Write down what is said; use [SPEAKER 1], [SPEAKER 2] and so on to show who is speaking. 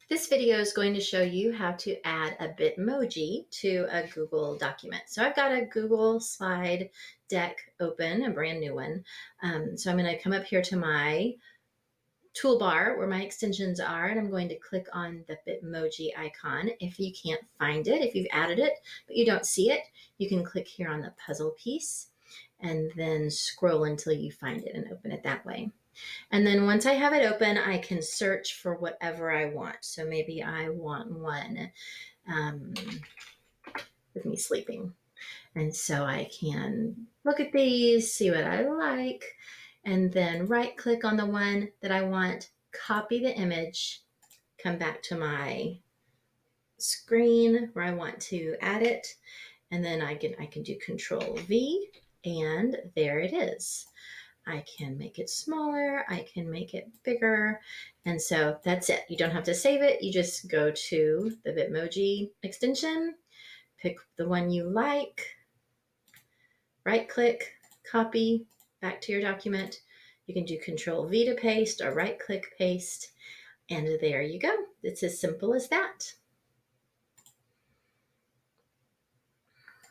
[SPEAKER 1] This video is going to show you how to add a Bitmoji to a Google document. So I've got a Google slide deck open, a brand new one. So I'm going to come up here to my toolbar where my extensions are, and I'm going to click on the Bitmoji icon. If you can't find it, if you've added it, but you don't see it, you can click here on the puzzle piece and then scroll until you find it and open it that way. And then once I have it open, I can search for whatever I want. So maybe I want one um, with me sleeping. And so I can look at these, see what I like, and then right click on the one that I want, copy the image, come back to my screen where I want to add it, and then I can do Control V, and there it is. I can make it smaller, I can make it bigger, and so that's it. You don't have to save it. You just go to the Bitmoji extension, pick the one you like, right click, copy, back to your document. You can do Control V to paste or right click paste, and there you go. It's as simple as that.